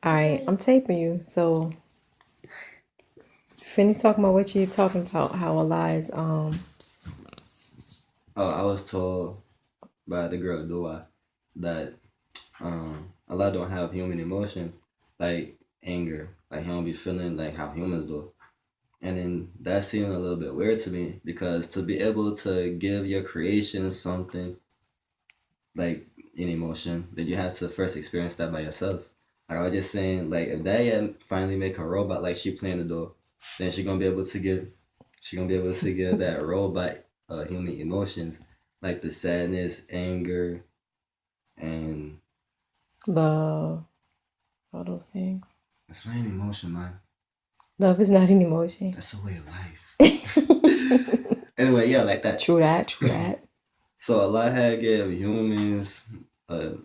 Alright, I'm taping you. So finish talking about what you're talking about, how Allah is Oh, I was told by the girl Dua that Allah don't have human emotions like anger. Like he don't be feeling like how humans do. And then that seemed a little bit weird to me because to be able to give your creation something like an emotion, then you have to first experience that by yourself. Like I was just saying, like if Daya finally make a robot like she planned to do, then she gonna be able to give that robot human emotions like the sadness, anger, and love, all those things. it's not an emotion, man. Love is not an emotion. That's a way of life. Anyway, yeah, like that. True that, true that. So Allah had give humans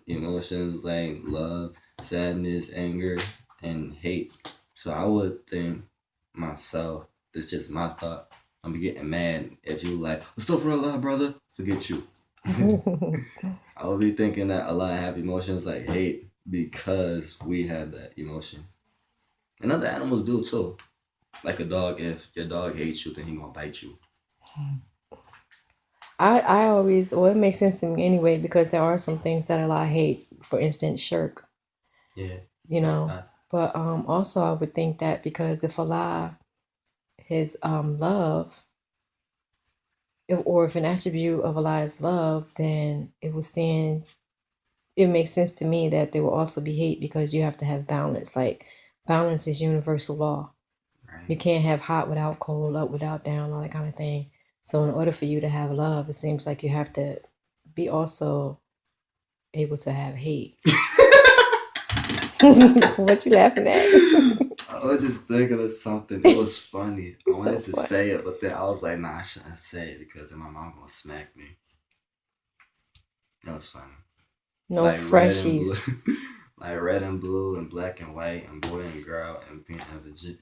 emotions like love, sadness, anger, and hate. So I would think myself, this just my thought. I'm be getting mad if you like, stuff for Allah, brother. Forget you. I would be thinking that Allah have emotions like hate because we have that emotion. And other animals do too. Like a dog, if your dog hates you, then he gonna bite you. I always, well, it makes sense to me anyway because there are some things that Allah hates. For instance, shirk, Yeah. you Like know. that. But also I would think that because if Allah, His love, or if an attribute of Allah is love, then it will stand. It makes sense to me that there will also be hate because you have to have balance. Like balance is universal law. You Right. can't have hot without cold, up without down, all that kind of thing. So in order for you to have love, it seems like you have to be also able to have hate. What you laughing at? I was just thinking of something. It was funny. I So wanted to funny. say it, but then I was like, nah, I shouldn't say it because then my mom gonna smack me. It was funny. No Like red and blue, freshies. like red and blue and black and white and boy and girl and pink and legit.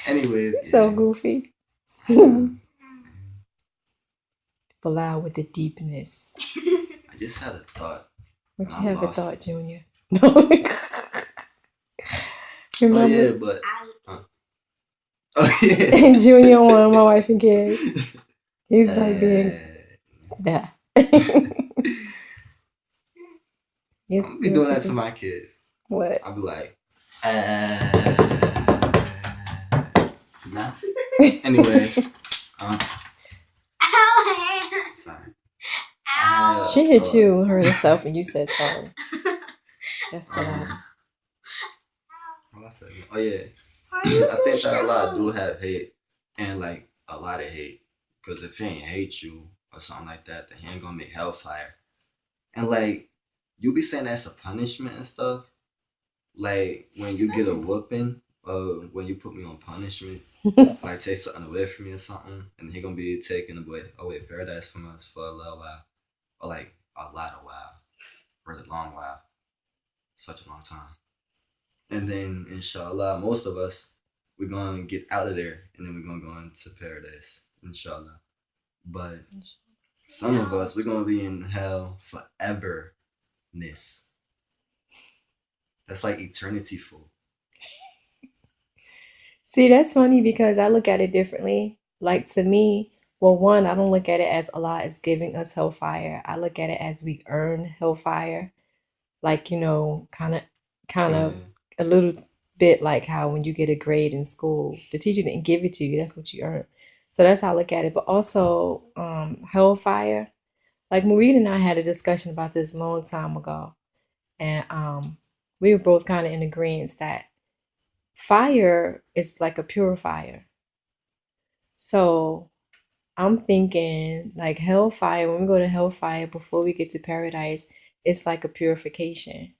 Anyways, So yeah. goofy. Yeah. Bilal with the deepness. I just had a thought and What I you have a lost thought, it. Junior? No. Oh Remember? yeah, but oh yeah. Junior one, my wife and kids. He's like being Yeah. that. I'm gonna be You were doing that to thinking my kids. what? I'll be like, nah. Anyways, sorry. I had a She hit thought. you, hurt herself, and you said sorry. That's Bilali. What I said? Oh yeah, I think that a lot do have hate and like a lot of hate. Cause if he ain't hate you or something like that, then he ain't gonna make hellfire. And like you be saying that's a punishment and stuff. Like when you get a whooping, when you put me on punishment, like take something away from me or something, and he gonna be taking away paradise from us for a little while, or like a lot of while, really long while, such a long time. And then inshallah, most of us we're gonna get out of there, and then we're gonna go into paradise, inshallah. But some of us we're gonna be in hell foreverness. That's like eternity full. See, that's funny because I look at it differently. Like to me, well, one, I don't look at it as Allah is giving us hellfire. I look at it as we earn hellfire. Like, kind Yeah, of a little bit like how when you get a grade in school, the teacher didn't give it to you, that's what you earn. So that's how I look at it. But also, hellfire. Like Marie and I had a discussion about this a long time ago, and we were both kind of in agreement that fire is like a purifier. So I'm thinking like hellfire, when we go to hellfire before we get to paradise, it's like a purification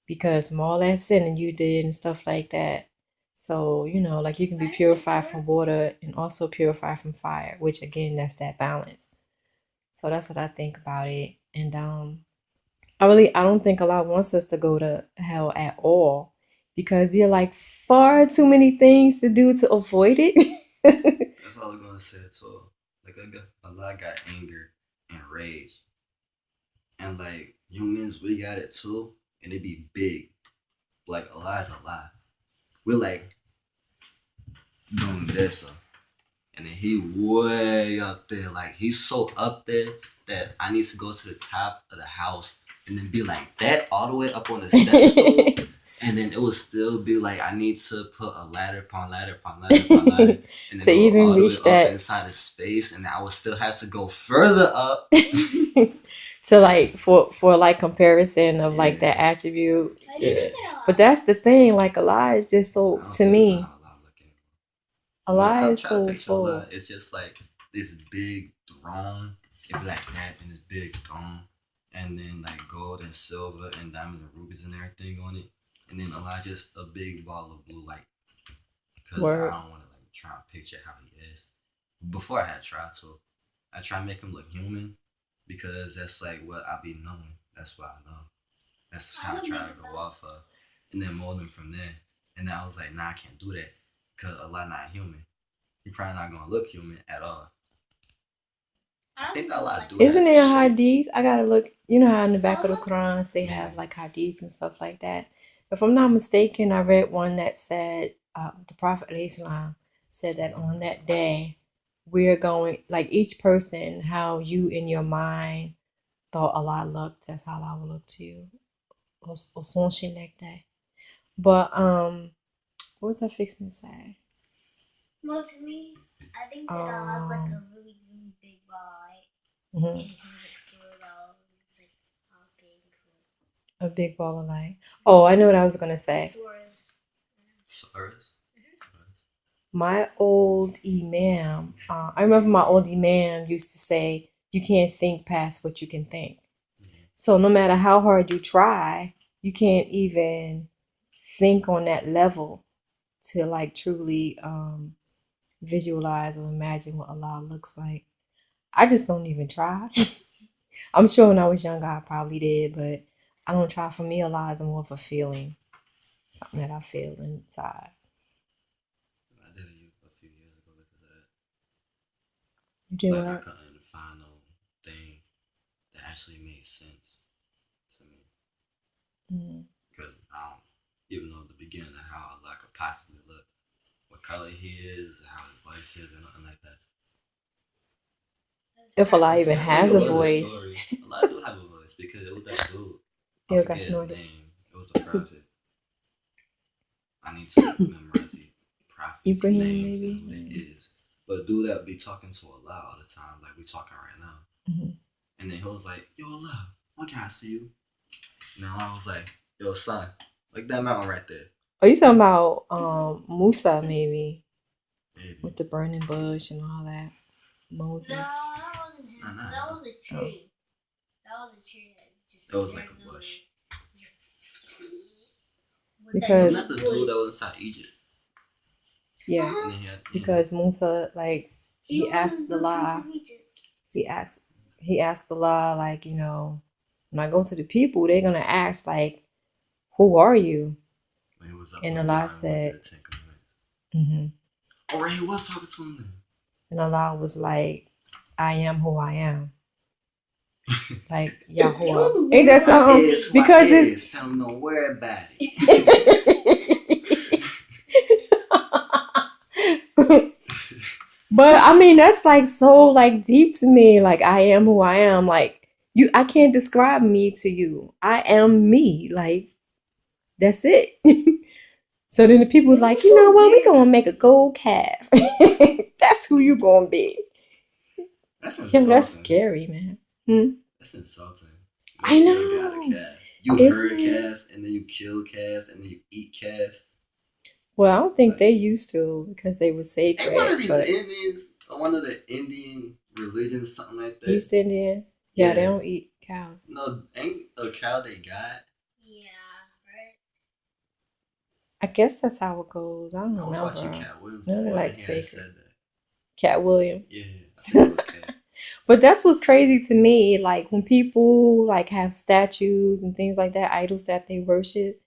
because from all that sinning you did and stuff like that. So, like you can be purified from water and also purified from fire, which again, that's that balance. So that's what I think about it. And I don't think Allah wants us to go to hell at all because there are like far too many things to do to avoid it. that's all I'm gonna say. So like a lot got anger and rage, and like humans we got it too. and it be big. Like Allah is Allah. We're like doing this, and then he way up there. Like he's so up there that I need to go to the top of the house and then be like that all the way up on the step stool. And then it would still be like I need to put a ladder upon ladder upon ladder upon ladder, and then to go even all the way reach up that. inside of space, and I would still have to go further up. To like for like comparison of like Yeah. that attribute. Yeah. But that's the thing, like Allah is just so I don't to think me, about how Allah looking. But Allah I'm is trying to so picture full. Allah. It's just like this big throne. It'd be like that in this big throne, and then like gold and silver and diamonds and rubies and everything on it. And then Allah just a big ball of blue light. Because I Word. don't want to like try and picture how he is. Before I had tried to, I try to make him look human because that's like what I be knowing. That's what I know. That's how I try to go off of, and then mold him from there. And then I was like, nah, I can't do that because Allah not human. He probably not gonna look human at all. I think that Allah do. Isn't have there a shape. hadith? I gotta look. You know how in the back of the Qurans they have like hadiths and stuff like that. If I'm not mistaken, I read one that said the Prophet ﷺ said that on that day we're going like each person how you in your mind thought Allah looked. That's how Allah will look to you. Or something like that. But what was I fixing to say? Well, to me, I think that Allah's like a really, really big ball, right? Mhm. And he was like sort of, it's like how big. A big ball of light. Oh, I know what I was gonna say. Stars. My old imam, I remember my old imam used to say, you can't think past what you can think. So no matter how hard you try, you can't even think on that level to like truly visualize or imagine what Allah looks like. I just don't even try. I'm sure when I was younger I probably did, but I don't try. For me, Allah is more of a feeling, something that I feel inside. I did a few years ago because of that. You did Like I what? couldn't find no thing that actually made sense to me. Mm. Because I don't even know the beginning of how Allah could possibly look, what color he is, how his voice is, or nothing like that. If Allah even has a It was voice. story. Allah do have a voice because it was that dude. I Yeah, forget got his snorted. name. It was a prophet. I need to memorize the prophet's Ibrahim, names maybe? and who it is. But a dude that be talking to Allah all the time, like we talking right now. Mhm. And then he was like, yo, Allah, why can't I see you? And then I was like, yo, son, like that mountain right there. Oh, you talking about Musa maybe Maybe. with the burning bush and all that. Moses. No, that wasn't him. Nah. That was a tree. That was a tree that just. It was like a bush. Because- Not the dude that was inside Egypt. Yeah, And then he had, because Musa like he asked the law. He asked the law like, you know, when I go to the people, they're gonna ask like, who are you? when he was up And on Allah the line with said- the Ten Commandments. Mm-hmm. Oh, right, he was talking to him then. And Allah was like, I am who I am. Like Yahuwah. Ain't that something? Because it's tell him don't worry about it. But I mean that's like so like deep to me. Like I am who I am. Like I can't describe me to you. I am me. Like that's it. So then the people was like, you know what, we gonna make a gold calf. That's who you gonna be. That's Yo, insulting. that's scary, man. That's insulting. I You know. got a calf. You Isn't herd it? calves and then you kill calves and then you eat calves. Well, I don't think they used to because they were sacred. Ain't one of these But Indians, or one of the Indian religions, something like that. East Indians, yeah, they Yeah. don't eat cows. No, ain't a cow they got. Yeah, right? I guess that's how it goes. I don't I was watching remember. Cat Williams. No, they're before, like and he had sacred. said that. Cat William. Yeah, I think it was Cat. But that's what's crazy to me. Like when people like have statues and things like that, idols that they worship,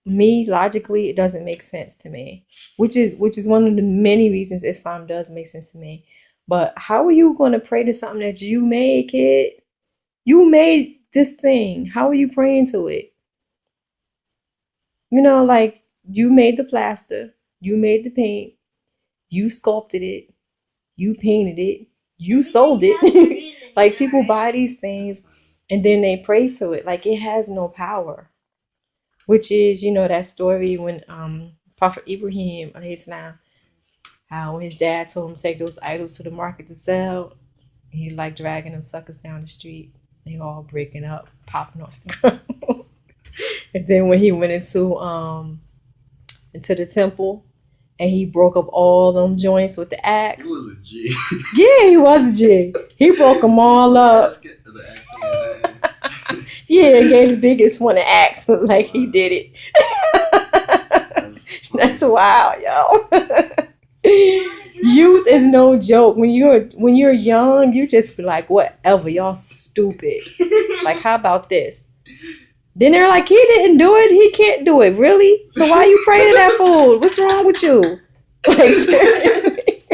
logically, it doesn't make sense to me. Which is one of the many reasons Islam does make sense to me. But how are you going to pray to something that you made, kid? You made this thing. How are you praying to it? You know, like you made the plaster, you made the paint, you sculpted it, you painted it, you sold it. Like people buy these things and then they pray to it. Like it has no power. Which is, you know, that story when Prophet Ibrahim alayhi salam, how when his dad told him to take those idols to the market to sell, he like dragging them suckers down the street. They all breaking up, popping off the ground. And then when he went into the temple and he broke up all them joints with the He axe. was a G. Yeah, he was a G. He broke them all up. Let's get to the axe in his hand. Yeah, and gave the biggest one an axe like he did it. That's wild, yo. Youth is no joke. When you're young, you just be like, whatever, y'all stupid. Like, how about this? Then they're like, he didn't do it. He can't do it. Really? So why you pray to that fool? What's wrong with you? Like, seriously.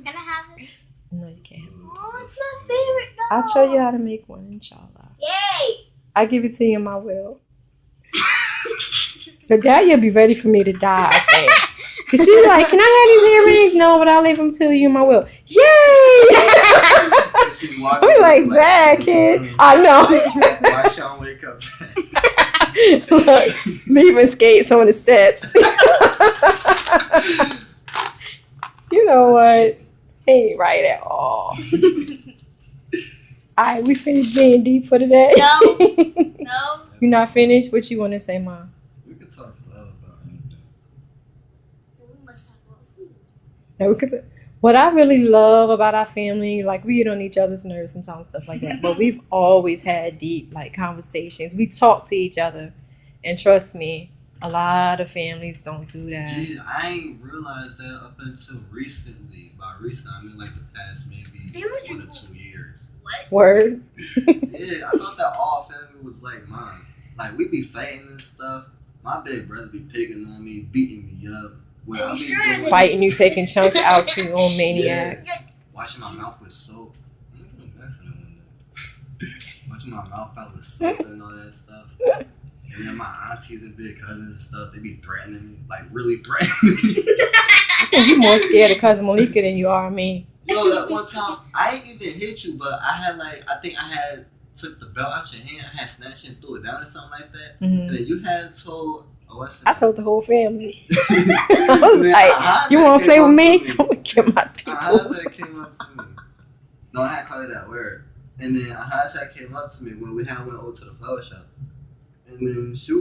Can I have this? No, you can't. Oh, it's my favorite doll. I'll show you how to make one, inshallah. Yay! I'll give it to you in my will. But Dad, you'll be ready for me to die, I think. Because she be like, can I have these earrings? No, but I'll leave them to you in my will. Yay! I be like, Zach, kid. I know. Why Sean wake up? Look, leaving skates on the steps. You know what? He ain't right at all. Alright, we finished being deep for today. No. No. You not finished? What you want to say, Mom? We can talk forever about anything. We must talk about food. Yeah, we could. What I really love about our family, like we get on each other's nerves sometimes, stuff like that. But we've always had deep like conversations. We talk to each other, and trust me, a lot of families don't do that. Yeah, I ain't realized that up until recently. By recent, I mean like the past maybe 1 to 2 years. What? Word. Yeah, I thought that all family was like mine. Like we be fighting and stuff. My big brother be picking on me, beating me up. When I be doing Fighting you, taking chunks out, you own maniac. Yeah. Washing my mouth with soap. I'm gonna do that for them one day. Washing my mouth out with soap and all that stuff. And then my aunties and big cousins and stuff, they be threatening me, like really threatening me. I think you more scared of cousin Malika than you are me. Yo, that one time I ain't even hit you, but I had took the belt out your hand, I had snatched it and threw it down or something like that. Mm-hmm. And then you had told. I told the whole family. I was like, you want to play with me? I'm going to get my peoples. Ahazad came up to me. No, I had called it that word. And then Ahazad came up to me when we went over to the flower shop. And then she